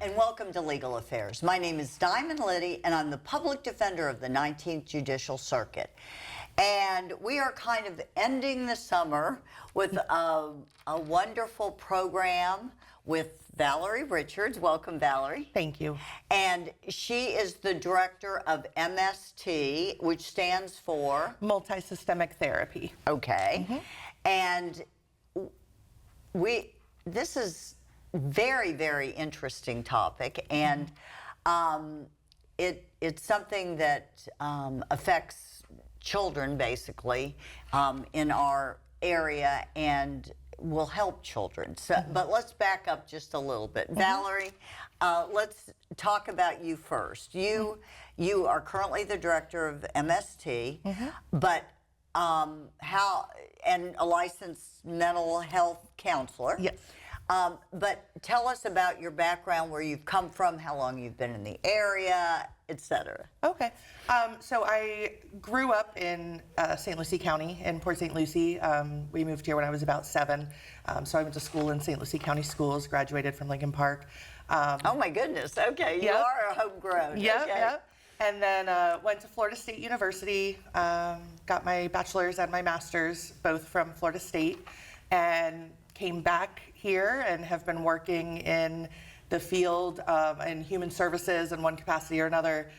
and welcome to Legal Affairs. My name is Diamond Liddy, and I'm the public defender of the 19th Judicial Circuit. And we are kind of ending the summer with a wonderful program with Valerie Richards. Welcome, Valerie. Thank you. And she is the director of MST, which stands for? Multisystemic therapy. Okay. And this is very, very interesting topic, and it's something that affects children basically in our area and will help children. So, but let's back up just a little bit. Valerie, let's talk about you first. You are currently the director of MST, but and a licensed mental health counselor. Yes. But tell us about your background, where you've come from, how long you've been in the area, etc. Okay. So I grew up in St. Lucie County, in Port St. Lucie. We moved here when I was about 7. So I went to school in St. Lucie County Schools, graduated from Lincoln Park. Oh my goodness, okay, you are a homegrown. Yep, okay. yep. And then went to Florida State University, got my bachelor's and my master's, both from Florida State, and came back here and have been working in the field in human services in one capacity or another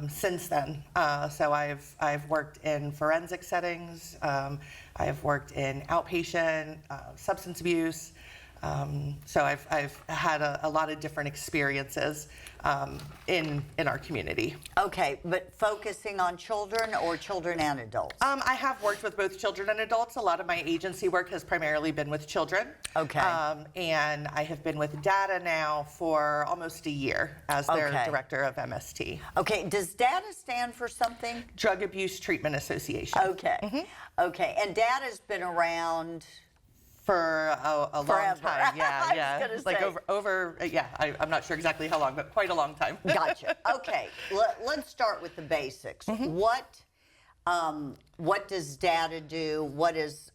since then. So I've worked in forensic settings, I've worked in outpatient, substance abuse. So I've had a lot of different experiences in our community. Okay, but focusing on children or children and adults? I have worked with both children and adults. A lot of my agency work has primarily been with children. Okay. And I have been with DATA now for almost a year as their director of MST. Okay, does DATA stand for something? Drug Abuse Treatment Association. Okay. Okay, and DATA's been around for a long time. Yeah, yeah. I was like say. over yeah, I'm not sure exactly how long, but quite a long time. Gotcha. Okay, let's start with the basics. What does DATA do? What is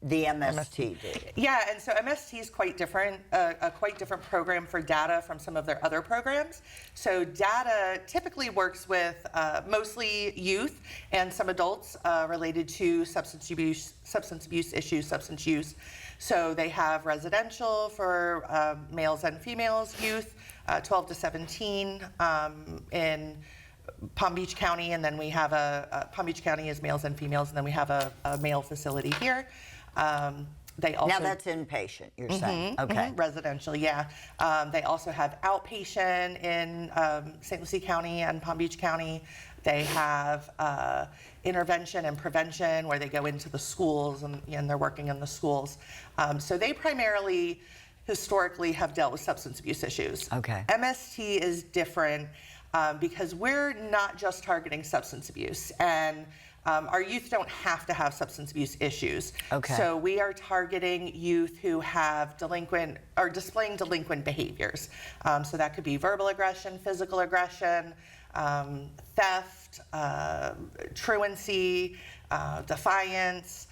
the MST do? Yeah, and so MST is quite different, a quite different program for DATA from some of their other programs. So DATA typically works with mostly youth and some adults related to substance abuse issues, substance use. So they have residential for males and females, youth, 12 to 17 in Palm Beach County, and then we have Palm Beach County is males and females, and then we have a male facility here. They also, now that's inpatient, you're saying? Okay. Residential, yeah. They also have outpatient in St. Lucie County and Palm Beach County. They have intervention and prevention where they go into the schools and they're working in the schools. So they primarily, historically, have dealt with substance abuse issues. Okay. MST is different because we're not just targeting substance abuse, and our youth don't have to have substance abuse issues. Okay. So we are targeting youth who have delinquent or displaying delinquent behaviors. So that could be verbal aggression, physical aggression, theft, truancy, defiance,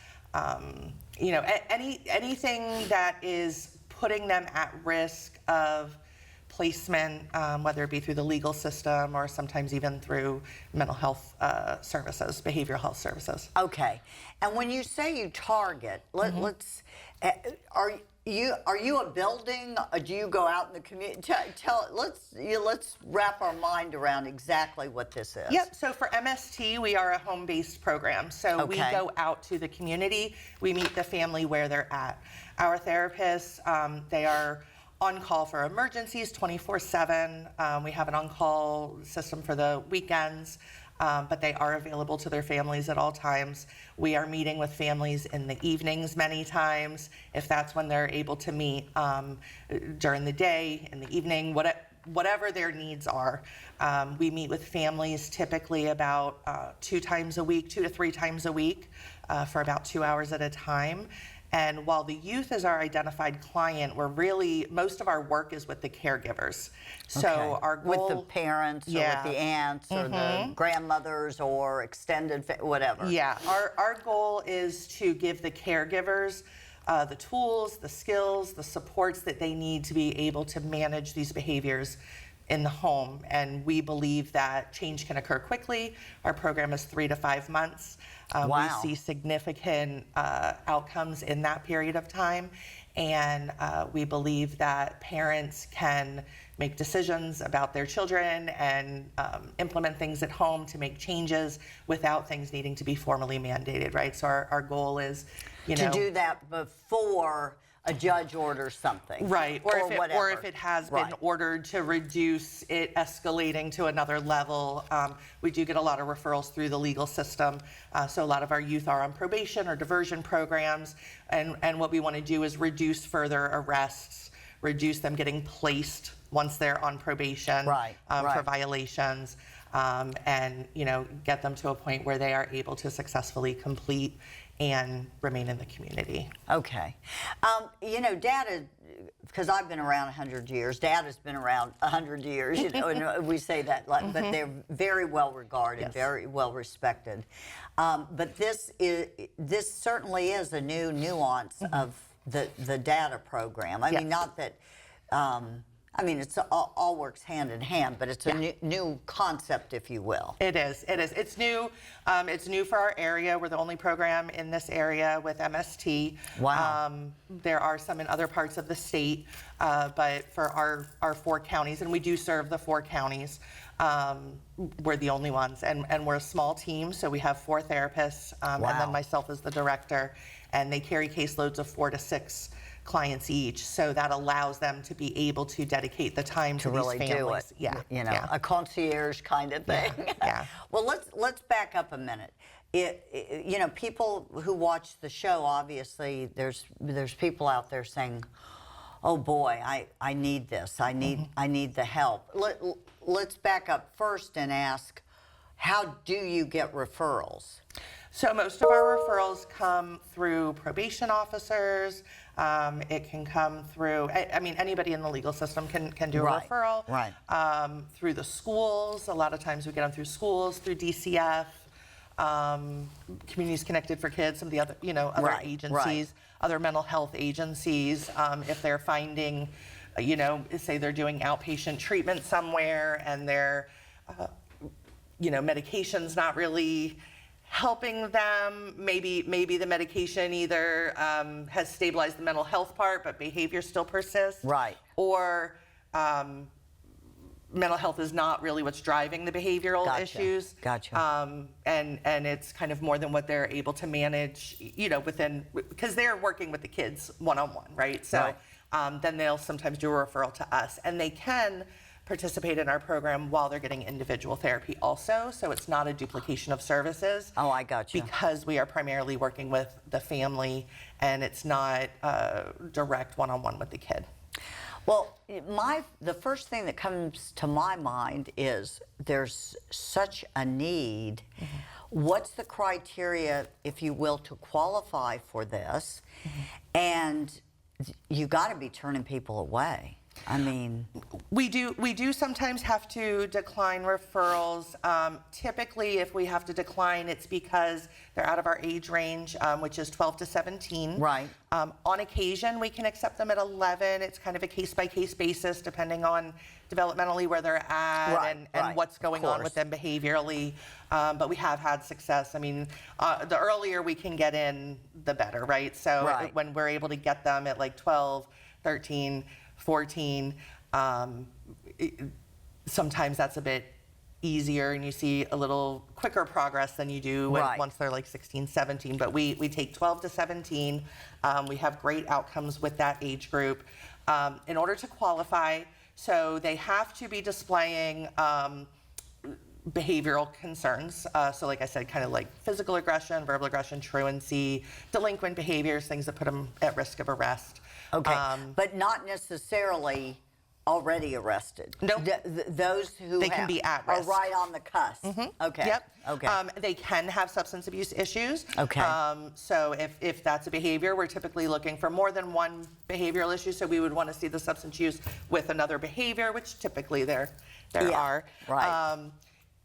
anything that is putting them at risk of placement, whether it be through the legal system or sometimes even through mental health services, behavioral health services. Okay. And when you say you target, let's are you a building? Or do you go out in the community? Let's wrap our mind around exactly what this is. Yep. So for MST, we are a home-based program. So we go out to the community. We meet the family where they're at. Our therapists, they are on call for emergencies 24/7. We have an on-call system for the weekends, but they are available to their families at all times. We are meeting with families in the evenings many times, if that's when they're able to meet, during the day, in the evening, whatever their needs are. We meet with families typically about 2 times a week, 2 to 3 times a week, for about 2 hours at a time. And while the youth is our identified client, most of our work is with the caregivers. So our goal, with the parents or with the aunts or the grandmothers or extended, whatever. Yeah, our goal is to give the caregivers the tools, the skills, the supports that they need to be able to manage these behaviors in the home. And we believe that change can occur quickly. Our program is 3 to 5 months. Wow. We see significant outcomes in that period of time. And we believe that parents can make decisions about their children and implement things at home to make changes without things needing to be formally mandated, right? So our goal is, to do that before a judge orders something. Right, or if it has been Right. ordered, to reduce it escalating to another level. We do get a lot of referrals through the legal system, so a lot of our youth are on probation or diversion programs, and what we want to do is reduce further arrests, reduce them getting placed once they're on probation Right, for right. violations, and get them to a point where they are able to successfully complete and remain in the community. Okay. Dad, because I've been around 100 years, Dad has been around 100 years, and we say that, but they're very well regarded, Yes. very well respected. But this certainly is a new nuance of the data program. I mean, Yes. not that, it's all works hand in hand, but it's a new concept, if you will. It is. It's new. It's new for our area. We're the only program in this area with MST. Wow. There are some in other parts of the state, but for our 4 counties, and we do serve the 4 counties, we're the only ones. And we're a small team, so we have 4 therapists, and Wow. then myself as the director, and they carry caseloads of 4 to 6 clients each, so that allows them to be able to dedicate the time to really these do families. it. A concierge kind of thing. Yeah. Well, let's back up a minute. People who watch the show, obviously, there's people out there saying, "Oh boy, I need this. I need the help." Let's back up first and ask, how do you get referrals? So most of our referrals come through probation officers. It can come through, anybody in the legal system can do a Right, referral. right. Through the schools. A lot of times we get them through schools, through DCF, Communities Connected for Kids, some of the other, other Right, agencies, other mental health agencies. If they're finding, say they're doing outpatient treatment somewhere and their, medication's not really helping them. Maybe the medication either has stabilized the mental health part, but behavior still persists. Right. Or mental health is not really what's driving the behavioral Gotcha. issues. Gotcha. And it's kind of more than what they're able to manage, within, because they're working with the kids one-on-one, right? So then they'll sometimes do a referral to us, and they can participate in our program while they're getting individual therapy also, so it's not a duplication of services. Oh, I gotcha. Because we are primarily working with the family, and it's not direct one-on-one with the kid. Well, the first thing that comes to my mind is there's such a need. What's the criteria, if you will, to qualify for this? And you got to be turning people away. We do sometimes have to decline referrals. Typically, if we have to decline, it's because they're out of our age range, which is 12 to 17. Right. On occasion, we can accept them at 11. It's kind of a case-by-case basis, depending on developmentally where they're at and what's going on with them behaviorally. But we have had success. The earlier we can get in, the better, right? So when we're able to get them at like 12, 13, 14, sometimes that's a bit easier and you see a little quicker progress than you do once they're like 16, 17. But we take 12 to 17. We have great outcomes with that age group. In order to qualify, so they have to be displaying behavioral concerns. So like I said, kind of like physical aggression, verbal aggression, truancy, delinquent behaviors, things that put them at risk of arrest. Okay, but not necessarily already arrested. Nope. Those who They can be at are risk. right on the cusp. Okay. Yep. Okay. They can have substance abuse issues. Okay. So if that's a behavior, we're typically looking for more than one behavioral issue. So we would want to see the substance use with another behavior, which typically there are. Right.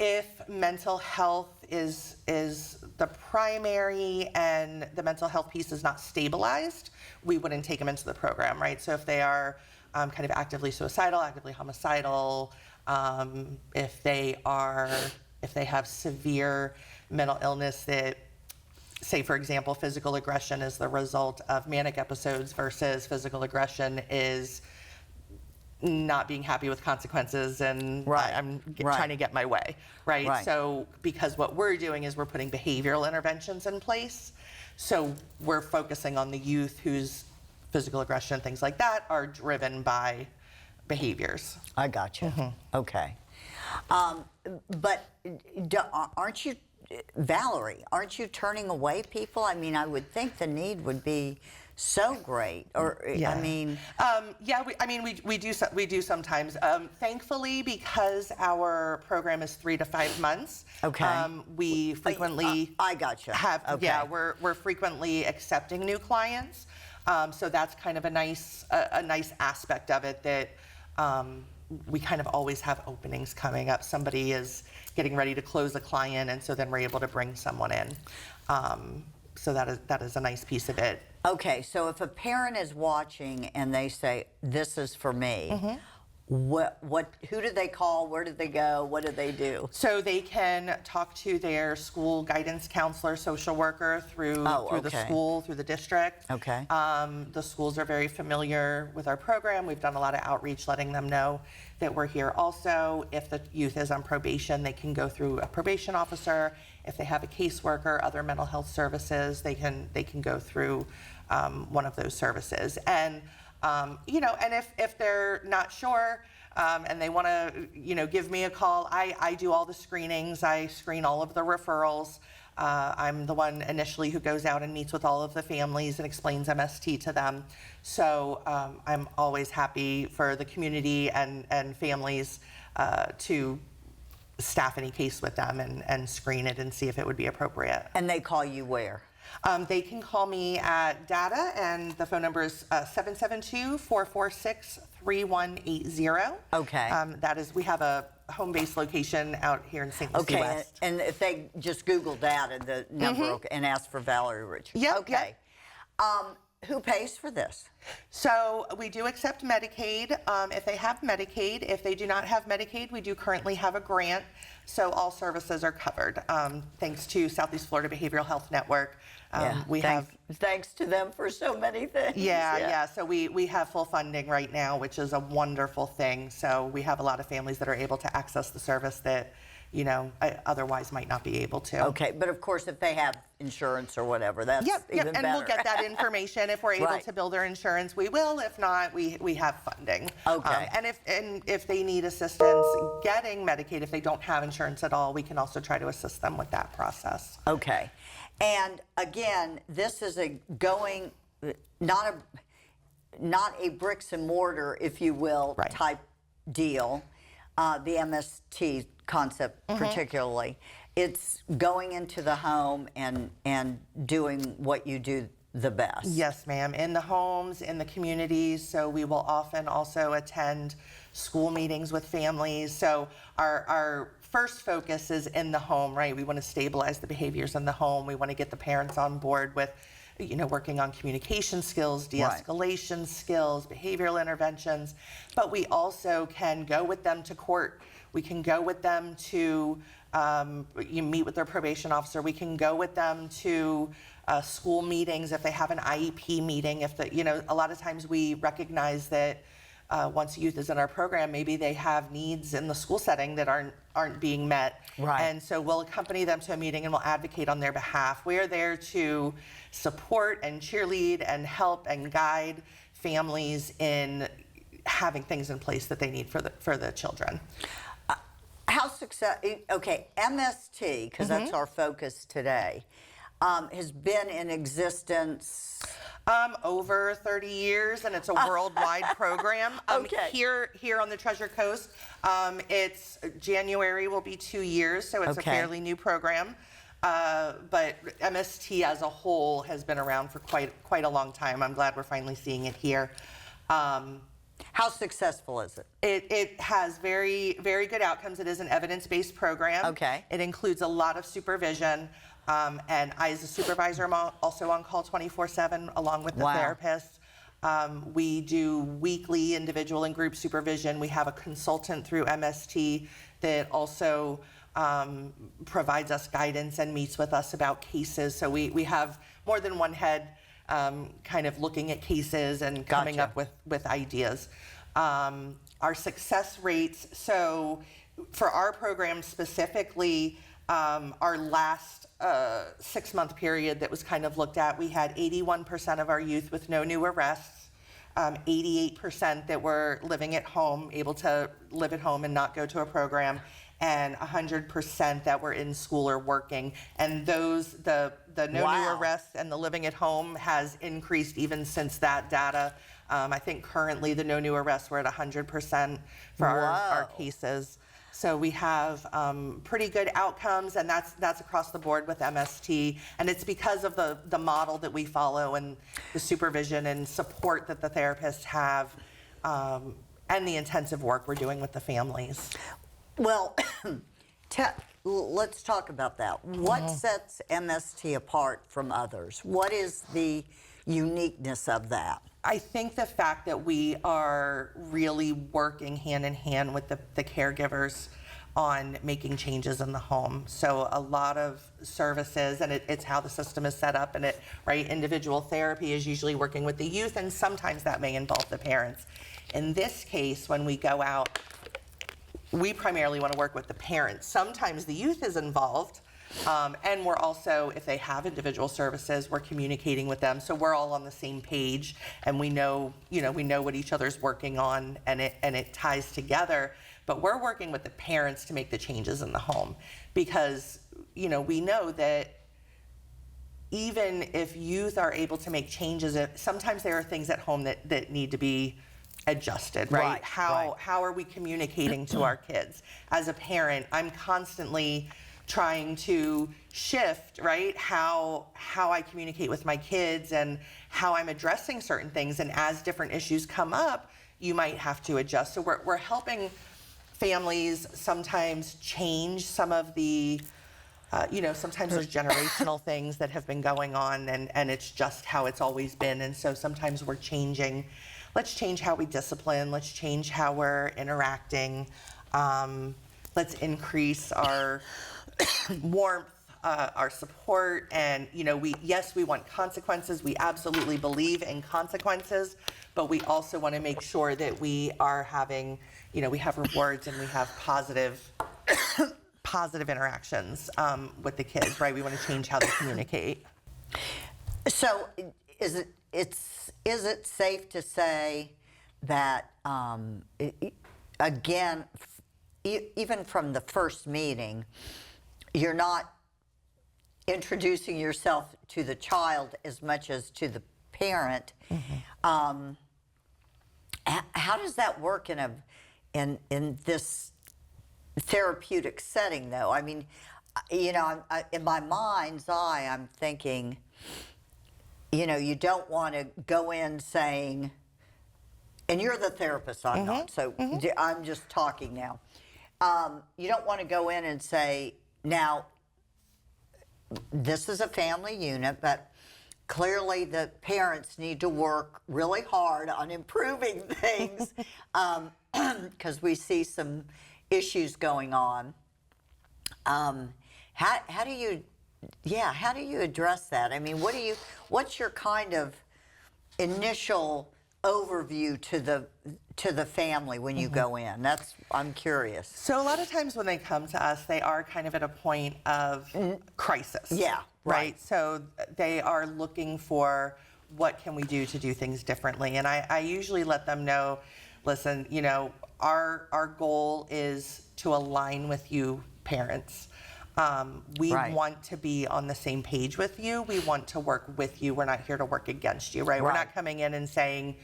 If mental health is the primary and the mental health piece is not stabilized, we wouldn't take them into the program, right? So if they are kind of actively suicidal, actively homicidal, if they have severe mental illness that, say for example, physical aggression is the result of manic episodes versus physical aggression is not being happy with consequences and I'm trying to get my way, right? So because what we're doing is we're putting behavioral interventions in place. So we're focusing on the youth whose physical aggression, things like that, are driven by behaviors. I got you. Okay. But aren't you, Valerie, aren't you turning away people? I mean, I would think the need would be so great, or I mean, we do sometimes. Thankfully, because our program is 3 to 5 months. Okay. We frequently. I gotcha. We're frequently accepting new clients. So that's kind of a nice aspect of it that we kind of always have openings coming up. Somebody is getting ready to close a client, and so then we're able to bring someone in. So that is a nice piece of it. Okay, so if a parent is watching and they say, "This is for me," who do they call? Where do they go? What do they do? So they can talk to their school guidance counselor, social worker through the school, through the district. Okay. The schools are very familiar with our program. We've done a lot of outreach letting them know that we're here also. If the youth is on probation, they can go through a probation officer. If they have a caseworker, other mental health services, they can go through one of those services. And and if they're not sure and they want to give me a call, I do all the screenings. I screen all of the referrals. I'm the one initially who goes out and meets with all of the families and explains MST to them. So I'm always happy for the community and families to staff any case with them and screen it and see if it would be appropriate. And they call you where? They can call me at DATA, and the phone number is 772-446-3180. Okay. We have a home-based location out here in St. Lucie West. And if they just Google DATA, the number, and ask for Valerie Richards. Yep. Okay. Who pays for this? So we do accept Medicaid. If they have Medicaid, if they do not have Medicaid, we do currently have a grant. So all services are covered, thanks to Southeast Florida Behavioral Health Network. Thanks to them for so many things. Yeah. So we have full funding right now, which is a wonderful thing. So we have a lot of families that are able to access the service that otherwise might not be able to. Okay, but of course, if they have insurance or whatever, that's even better. And we'll get that information. If we're able to bill their insurance, we will. If not, we have funding. Okay. And if they need assistance getting Medicaid, if they don't have insurance at all, we can also try to assist them with that process. Okay. And again, this is not a bricks and mortar, if you will, type deal. The MST concept particularly. It's going into the home and doing what you do the best. Yes, ma'am. In the homes, in the communities. So we will often also attend school meetings with families. So our first focus is in the home, right? We want to stabilize the behaviors in the home. We want to get the parents on board with working on communication skills, de-escalation skills, behavioral interventions, but we also can go with them to court. We can go with them to meet with their probation officer. We can go with them to school meetings if they have an IEP meeting. A lot of times we recognize that once youth is in our program, maybe they have needs in the school setting that aren't being met. Right. And so we'll accompany them to a meeting and we'll advocate on their behalf. We're there to support and cheerlead and help and guide families in having things in place that they need for the children. MST, because that's our focus today, has been in existence over 30 years, and it's a worldwide program. Here on the Treasure Coast, it's January will be 2 years, so it's a fairly new program. But MST as a whole has been around for quite a long time. I'm glad we're finally seeing it here. How successful is it? It has very, very good outcomes. It is an evidence-based program. Okay. It includes a lot of supervision. And I, as a supervisor, am also on call 24/7 along with the Wow. therapist. We do weekly individual and group supervision. We have a consultant through MST that also provides us guidance and meets with us about cases. So we have more than one head kind of looking at cases and coming Gotcha. up with ideas. Our success rates, so for our program specifically, our last 6-month period that was kind of looked at, we had 81% of our youth with no new arrests, 88% that were living at home, able to live at home and not go to a program, and 100% that were in school or working. And those, the no new Wow. arrests and the living at home has increased even since that data. I think currently the no new arrests were at 100% for our Whoa. cases. So we have pretty good outcomes, and that's across the board with MST. And it's because of the model that we follow and the supervision and support that the therapists have, and the intensive work we're doing with the families. Well, let's talk about that. What sets MST apart from others? What is the uniqueness of that? I think the fact that we are really working hand in hand with the caregivers on making changes in the home. So a lot of services, and it's how the system is set up, and individual therapy is usually working with the youth, and sometimes that may involve the parents. In this case, when we go out, we primarily want to work with the parents. Sometimes the youth is involved, and we're also, if they have individual services, we're communicating with them. So we're all on the same page, and we know what each other's working on, and it ties together. But we're working with the parents to make the changes in the home, because we know that even if youth are able to make changes, sometimes there are things at home that need to be adjusted, right? Right, right. How are we communicating to our kids? As a parent, I'm constantly trying to shift, right? How I communicate with my kids and how I'm addressing certain things. And as different issues come up, you might have to adjust. So we're helping families sometimes change some of the, sometimes there's generational things that have been going on, and it's just how it's always been. And so sometimes we're changing. Let's change how we discipline. Let's change how we're interacting. Let's increase our warmth, our support, and we want consequences. We absolutely believe in consequences, but we also want to make sure that we are having, we have rewards and we have positive interactions with the kids, right? We want to change how they communicate. So, is it safe to say that again, even from the first meeting, you're not introducing yourself to the child as much as to the parent? Mm-hmm. How does that work in this therapeutic setting, though? I mean, in my mind's eye, I'm thinking, you don't want to go in saying, and you're the therapist, I'm not, so I'm just talking now. You don't want to go in and say, now, this is a family unit, but clearly the parents need to work really hard on improving things, because we see some issues going on. How do you address that? I mean, what's your kind of initial overview to the family when you go in? I'm curious. So a lot of times when they come to us, they are kind of at a point of crisis. Yeah, right. So they are looking for, what can we do to do things differently? And I usually let them know, listen, our goal is to align with you parents. We want to be on the same page with you. We want to work with you. We're not here to work against you, right? We're not coming in and saying,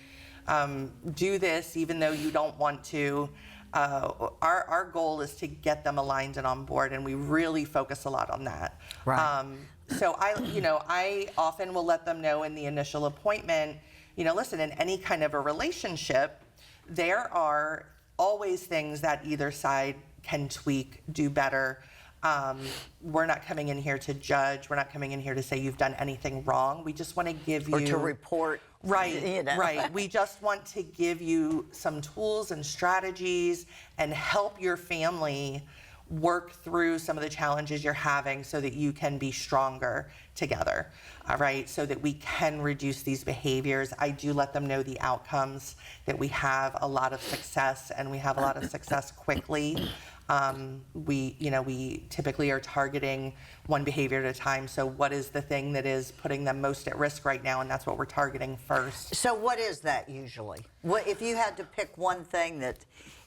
do this even though you don't want to. Our goal is to get them aligned and on board, and we really focus a lot on that. Right. So I often will let them know in the initial appointment, listen, in any kind of a relationship, there are always things that either side can tweak, do better. We're not coming in here to judge. We're not coming in here to say you've done anything wrong. We just want to give you... Or to report. Right, You know. right. We just want to give you some tools and strategies and help your family work through some of the challenges you're having so that you can be stronger together, all right? So that we can reduce these behaviors. I do let them know the outcomes, that we have a lot of success and we have a lot of success quickly. We typically are targeting one behavior at a time. So what is the thing that is putting them most at risk right now? And that's what we're targeting first. So what is that usually? What if you had to pick one thing that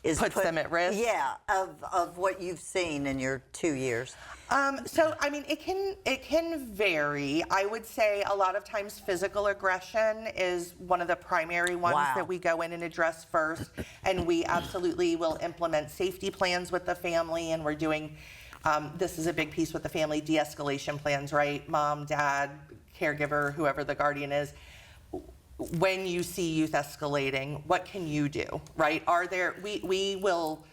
is Puts them at risk? Yeah, of what you've seen in your 2 years. So I mean, it can vary. I would say a lot of times physical aggression is one of the primary ones Wow. that we go in and address first, and we absolutely will implement safety plans with the family, and we're doing. This is a big piece with the family, de-escalation plans, right? Mom, dad, caregiver, whoever the guardian is. When you see youth escalating, what can you do, right? We will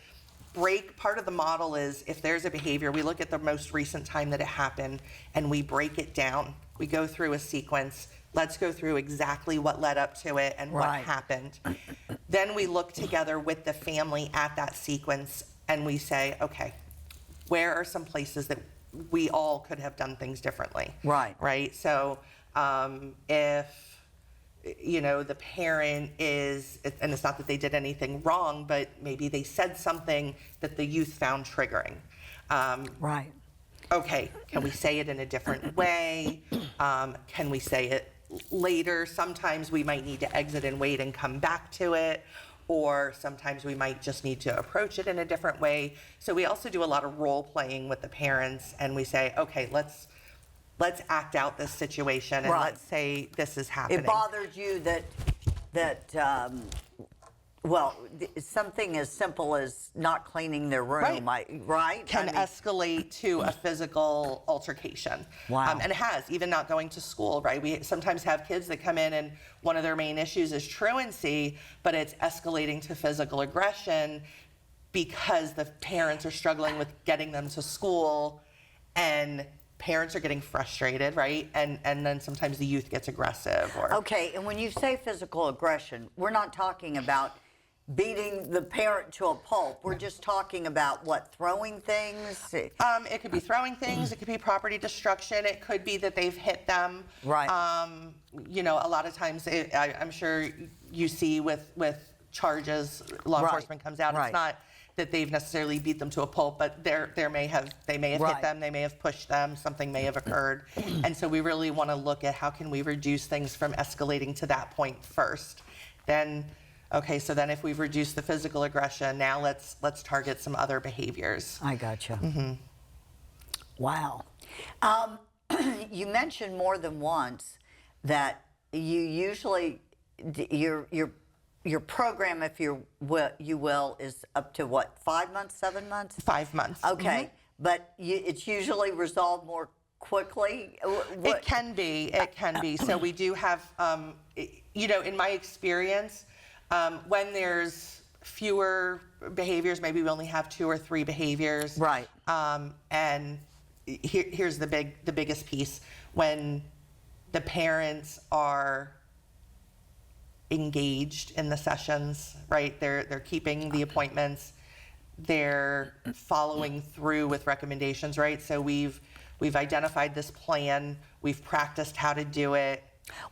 break, part of the model is if there's a behavior, we look at the most recent time that it happened and we break it down. We go through a sequence. Let's go through exactly what led up to it and what Right. happened. Then we look together with the family at that sequence and we say, okay, where are some places that we all could have done things differently? Right. Right? So if the parent is, and it's not that they did anything wrong, but maybe they said something that the youth found triggering. Right. Okay, can we say it in a different way? Can we say it later? Sometimes we might need to exit and wait and come back to it, or sometimes we might just need to approach it in a different way. So we also do a lot of role playing with the parents, and we say, okay, let's act out this situation and Right. let's say this is happening. It bothered you something as simple as not cleaning their room, right? Can escalate to a physical altercation. Wow. And it has, even not going to school, right? We sometimes have kids that come in and one of their main issues is truancy, but it's escalating to physical aggression because the parents are struggling with getting them to school and parents are getting frustrated, right? And then sometimes the youth gets aggressive. Okay, and when you say physical aggression, we're not talking about beating the parent to a pulp. We're just talking about what, throwing things? It could be throwing things. It could be property destruction. It could be that they've hit them. Right. A lot of times, I'm sure you see with charges, law Right. enforcement comes out. Right. It's not that they've necessarily beat them to a pulp, but they may have Right. hit them. They may have pushed them. Something may have occurred. And so we really want to look at how can we reduce things from escalating to that point first. Then. Okay, so then if we've reduced the physical aggression, now let's target some other behaviors. I gotcha. Mm-hmm. Wow. You mentioned more than once that you usually your program, if you will, is up to what, 5 months, 7 months? 5 months. Okay, but it's usually resolved more quickly. It can be. So we do have, in my experience, when there's fewer behaviors, maybe we only have 2 or 3 behaviors. Right. And here's the biggest piece: when the parents are engaged in the sessions, right? They're keeping the appointments. They're following through with recommendations, right? So we've identified this plan. We've practiced how to do it.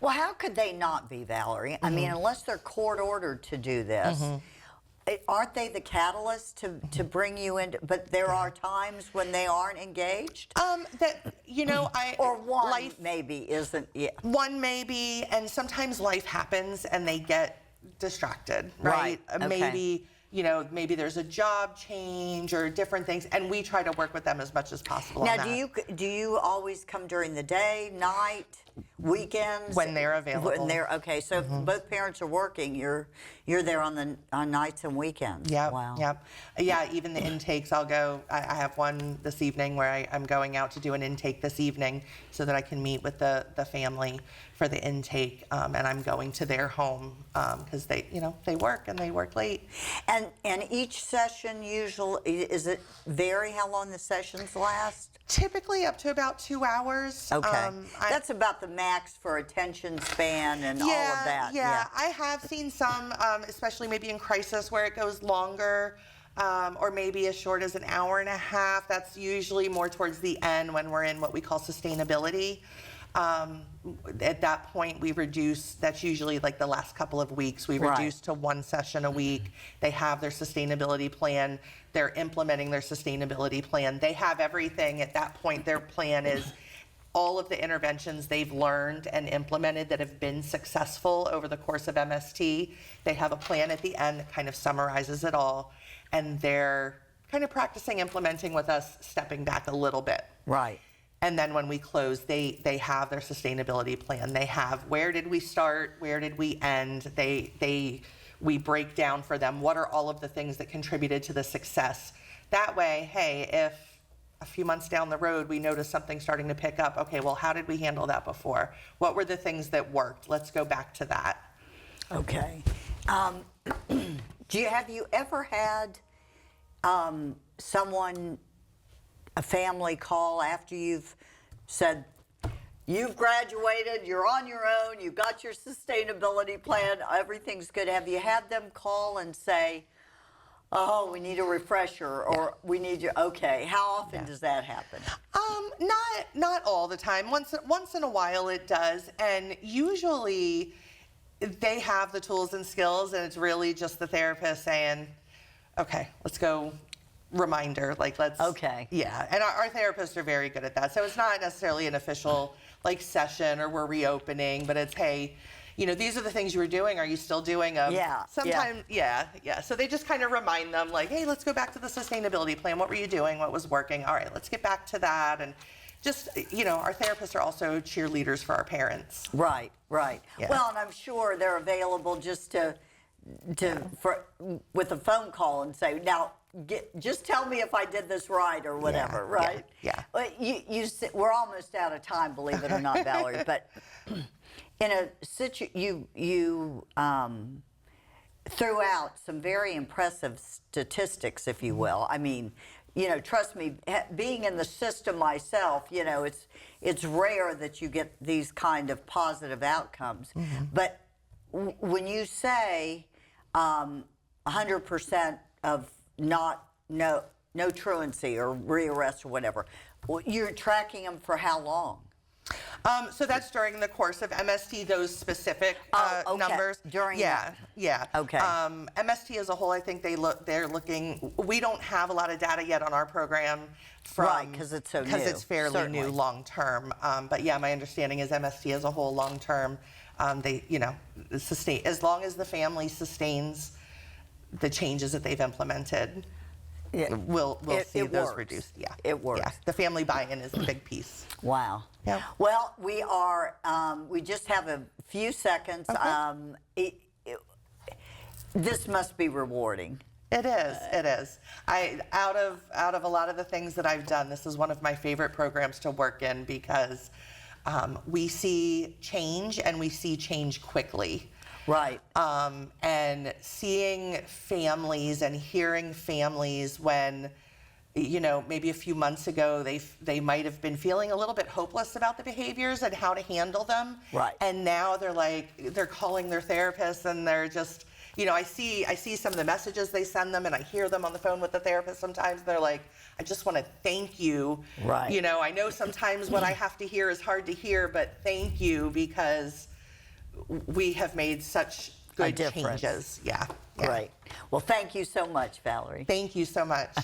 Well, how could they not be, Valerie? I mean, unless they're court ordered to do this, aren't they the catalyst to bring you in? But there are times when they aren't engaged? Or one life, maybe isn't, yeah. One maybe, and sometimes life happens and they get distracted, right? Right, okay. Maybe there's a job change or different things, and we try to work with them as much as possible Now, on that. do you always come during the day, night, weekends? When they're available. Okay, so if both parents are working, you're you're there on nights and weekends. Yep. Wow. Yep. Yeah. Even the intakes, I'll go. I have one this evening where I'm going out to do an intake this evening so that I can meet with the family for the intake, and I'm going to their home because they work and they work late. And each session usually, is it vary how long the sessions last? Typically up to about 2 hours. Okay. That's about the max for attention span and all of that. Yeah. I have seen some, especially maybe in crisis, where it goes longer, or maybe as short as an hour and a half. That's usually more towards the end when we're in what we call sustainability. At that point, we reduce, that's usually like the last couple of weeks, we reduce to 1 session a week. They have their sustainability plan. They're implementing their sustainability plan. They have everything at that point. Their plan is all of the interventions they've learned and implemented that have been successful over the course of MST. They have a plan at the end that kind of summarizes it all. And they're kind of practicing implementing with us, stepping back a little bit. Right. And then when we close, they have their sustainability plan. They have, where did we start? Where did we end? We break down for them what are all of the things that contributed to the success. That way, hey, if a few months down the road we notice something starting to pick up, okay, well, how did we handle that before? What were the things that worked? Let's go back to that. Okay. Have you ever had someone, a family call after you've said, you've graduated, you're on your own, you got your sustainability plan, everything's good. Have you had them call and say, oh, we need a refresher, or we need you? Okay, how often does that happen? Not all the time. Once in a while it does, and usually they have the tools and skills, and it's really just the therapist saying, okay, let's go. Reminder, like let's. Okay. Yeah, and our therapists are very good at that. So it's not necessarily an official session or we're reopening, but it's, hey, these are the things you were doing. Are you still doing them? Yeah. Sometimes, yeah. So they just kind of remind them, like, hey, let's go back to the sustainability plan. What were you doing? What was working? All right, let's get back to that. And just, our therapists are also cheerleaders for our parents. Right. Yeah. Well, and I'm sure they're available just with a phone call and say, now, just tell me if I did this right or whatever, right? Yeah. Well, we're almost out of time, believe it or not, Valerie. But in a you threw out some very impressive statistics, if you will. I mean, trust me, being in the system myself, it's rare that you get these kind of positive outcomes. Mm-hmm. But when you say 100% of no truancy or rearrest or whatever, you're tracking them for how long? So that's during the course of MST, those specific numbers. During yeah. Okay. MST as a whole, I think they're looking. We don't have a lot of data yet on our program, right? Because it's so new. Because it's fairly new, long term. But yeah, my understanding is MST as a whole, long term, they sustain as long as the family sustains the changes that they've implemented. We'll see those reduced. Yeah, it works. Yeah, the family buy-in is the big piece. Wow. Yeah. Well, we are. We just have a few seconds. Okay. This must be rewarding. It is. It is. Out of a lot of the things that I've done, this is one of my favorite programs to work in because we see change and we see change quickly. Right. And seeing families and hearing families when, maybe a few months ago they might have been feeling a little bit hopeless about the behaviors and how to handle them. Right. And now they're calling their therapist and they're just, I see some of the messages they send them and I hear them on the phone with the therapist sometimes. They're like, I just want to thank you. Right. I know sometimes what I have to hear is hard to hear, but thank you because we have made such good changes. Yeah. Great. Well, thank you so much, Valerie. Thank you so much.